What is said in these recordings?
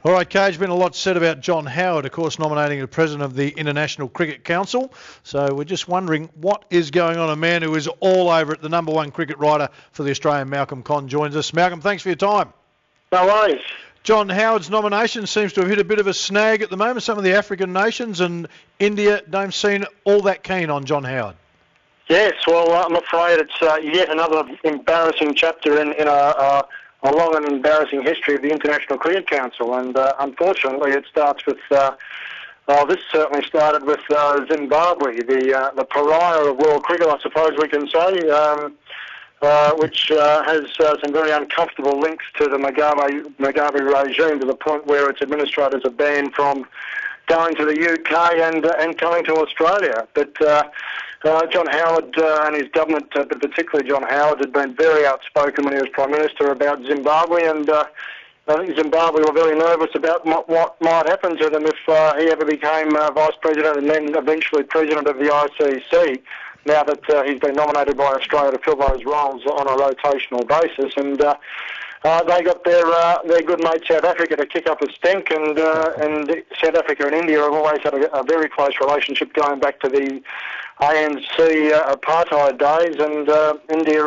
All right, Cage, been a lot said about John Howard, of course, nominating the president of the International Cricket Council. So we're just wondering what is going on. A man who is all over it, the number one cricket writer for the Australian, Malcolm Conn, joins us. Malcolm, thanks for your time. No worries. John Howard's nomination seems to have hit a bit of a snag at the moment. Some of the African nations and India don't seem all that keen on John Howard. Yes, well, I'm afraid it's yet another embarrassing chapter in a long and embarrassing history of the International Cricket Council, and unfortunately it starts with, this certainly started with Zimbabwe, the pariah of world cricket, I suppose we can say, which has some very uncomfortable links to the Mugabe regime, to the point where its administrators are banned from going to the UK and coming to Australia. But John Howard and his government, but particularly John Howard, had been very outspoken when he was Prime Minister about Zimbabwe, and I think Zimbabwe were very nervous about what might happen to them if he ever became Vice President and then eventually President of the ICC, now that he's been nominated by Australia to fill those roles on a rotational basis. And they got their good mate South Africa to kick up a stink, and South Africa and India have always had a very close relationship going back to the ANC apartheid days, and India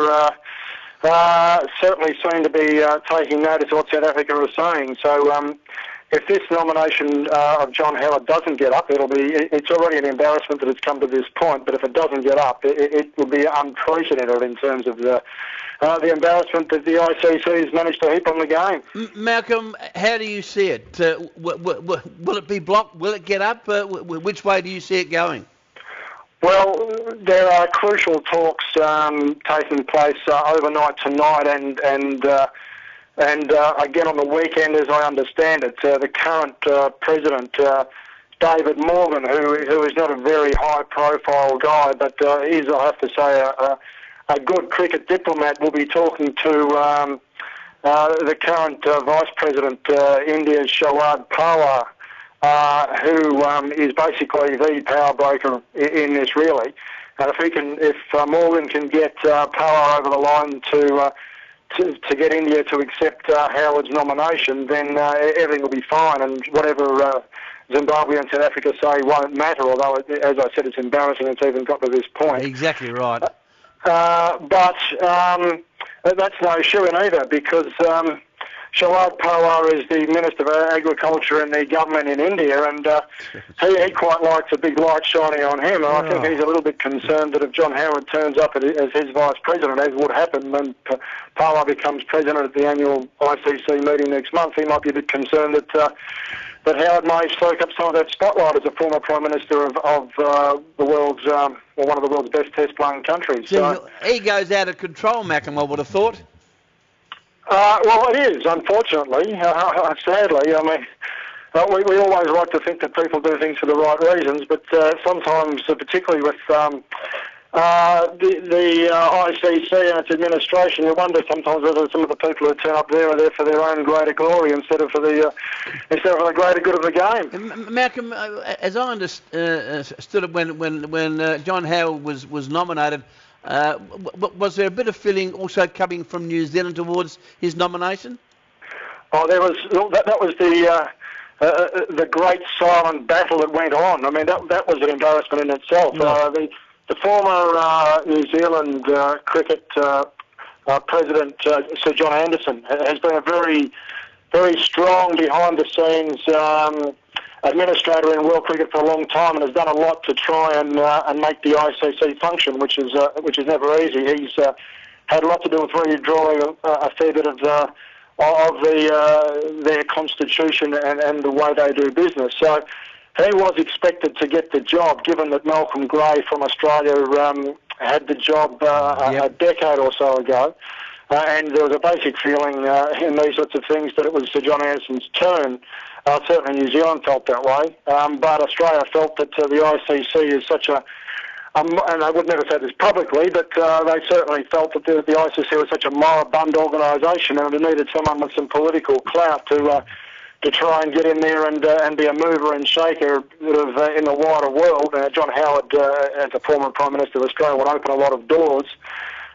certainly seem to be taking notice of what South Africa is saying. So if this nomination of John Howard doesn't get up, it's already an embarrassment that it's come to this point, but if it doesn't get up, it will be unprecedented in terms of the embarrassment that the ICC has managed to heap on the game. Malcolm, how do you see it? Will it be blocked? Will it get up? Which way do you see it going? Well, there are crucial talks taking place overnight tonight and again on the weekend, as I understand it. The current president, David Morgan, who is not a very high-profile guy, but is, I have to say, a good cricket diplomat, will be talking to the current Vice President, India's Shahid Afridi, who is basically the power broker in this, really. And if Morgan can get power over the line to get India to accept Howard's nomination, then everything will be fine, and whatever Zimbabwe and South Africa say won't matter, although, as I said, it's embarrassing it's even got to this point. Exactly right. But that's no issue-in either, because Shahid Afridi is the Minister of Agriculture in the government in India, and he quite likes a big light shining on him. And I think he's a little bit concerned that if John Howard turns up as his Vice President, as would happen when Pala becomes President at the annual ICC meeting next month, he might be a bit concerned that Howard may soak up some of that spotlight as a former Prime Minister of the world's, or one of the world's best test-playing countries. So he goes out of control, Malcolm, I would have thought. Well, it is, unfortunately, sadly. I mean, we always like to think that people do things for the right reasons, but sometimes, particularly with the ICC and its administration, you wonder sometimes whether some of the people who turn up there are there for their own greater glory instead of for the greater good of the game. Malcolm, as I understood it, when John Howard was nominated, was there a bit of feeling also coming from New Zealand towards his nomination? Oh, there was. That was the great silent battle that went on. I mean, that was an embarrassment in itself. Yeah. The former New Zealand cricket president, Sir John Anderson, has been a very, very strong behind-the-scenes administrator in world cricket for a long time, and has done a lot to try and make the ICC function, which is never easy. He's had a lot to do with redrawing a fair bit of their constitution and the way they do business. So he was expected to get the job, given that Malcolm Gray from Australia had the job a decade or so ago. And there was a basic feeling in these sorts of things that it was Sir John Anderson's turn. Certainly New Zealand felt that way, but Australia felt that the ICC is such a, and I would never say this publicly, but they certainly felt that the ICC was such a moribund organisation, and it needed someone with some political clout to try and get in there and be a mover and shaker in the wider world. John Howard, as a former Prime Minister of Australia, would open a lot of doors.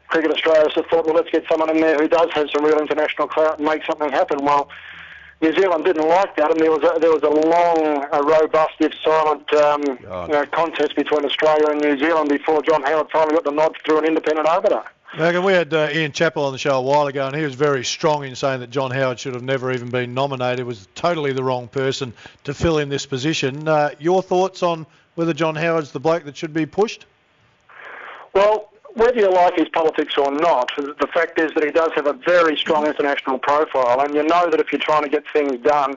Cricket Australia just thought, well, let's get someone in there who does have some real international clout and make something happen. Well, New Zealand didn't like that, and there was a long, robust, if silent contest between Australia and New Zealand before John Howard finally got the nod through an independent arbiter. Malcolm, we had Ian Chappell on the show a while ago, and he was very strong in saying that John Howard should have never even been nominated. Was totally the wrong person to fill in this position. Your thoughts on whether John Howard's the bloke that should be pushed? Well, whether you like his politics or not, the fact is that he does have a very strong international profile, and you know that if you're trying to get things done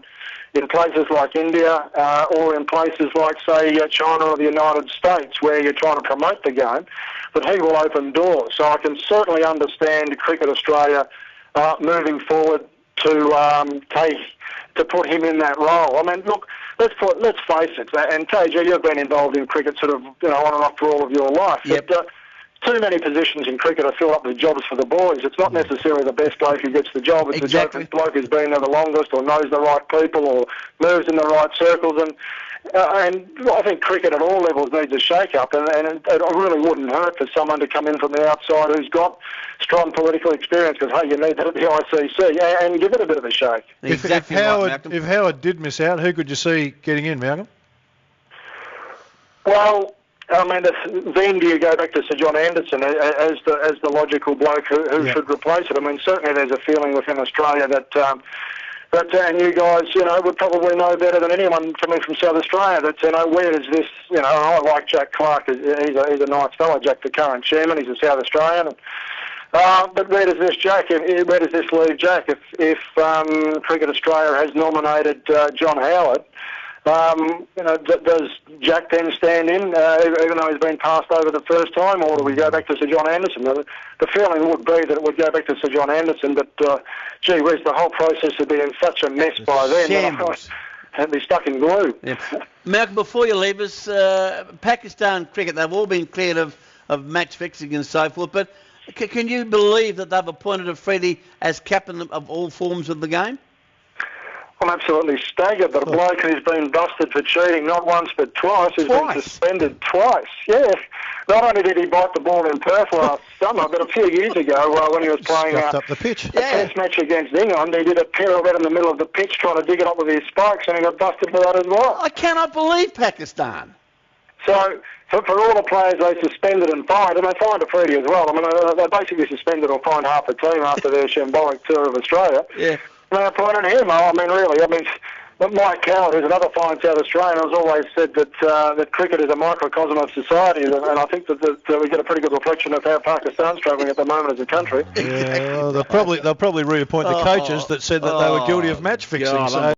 in places like India or in places like, say, China or the United States, where you're trying to promote the game, that he will open doors. So I can certainly understand Cricket Australia moving forward to put him in that role. I mean, look, let's face it, and KG, you've been involved in cricket sort of on and off for all of your life. Yep. But, too many positions in cricket are filled up with jobs for the boys. It's not necessarily the best bloke who gets the job. It's Exactly. the bloke who's been there the longest or knows the right people or moves in the right circles. And I think cricket at all levels needs a shake-up. And it really wouldn't hurt for someone to come in from the outside who's got strong political experience, because, hey, you need that at the ICC, and give it a bit of a shake. Exactly If Howard did miss out, who could you see getting in, Malcolm? Well, I mean, then do you go back to Sir John Anderson as the logical bloke who should replace it? I mean, certainly there's a feeling within Australia that and you guys, would probably know better than anyone coming from South Australia that, where does this, I like Jack Clark. He's a nice fellow, Jack, the current chairman. He's a South Australian. But where does this leave Jack if Cricket Australia has nominated John Howard? Does Jack then stand in, even though he's been passed over the first time, or do we go back to Sir John Anderson? The feeling would be that it would go back to Sir John Anderson, but gee whiz, the whole process would be in such a mess by then. I'd be stuck in glue. Yep. Malcolm, before you leave us, Pakistan cricket, they've all been cleared of match fixing and so forth, but can you believe that they've appointed Afridi as captain of all forms of the game? I'm absolutely staggered that a bloke who's been busted for cheating not once but twice has been suspended twice. Yeah. Not only did he bite the ball in Perth last summer, but a few years ago when he was playing up the pitch. a test match against England, he did a pirouette in the middle of the pitch trying to dig it up with his spikes, and he got busted for that as well. I cannot believe Pakistan. So for all the players they suspended and fined, and they fined Afridi as well. I mean, they basically suspended or fined half the team after their shambolic tour of Australia. Yeah. They appointed him. I mean, really. I mean, Mike Coward, who's another fine South Australian, has always said that cricket is a microcosm of society, and I think that we get a pretty good reflection of how Pakistan's struggling at the moment as a country. Yeah, they'll probably reappoint the coaches that said that they were guilty of match fixing. God, so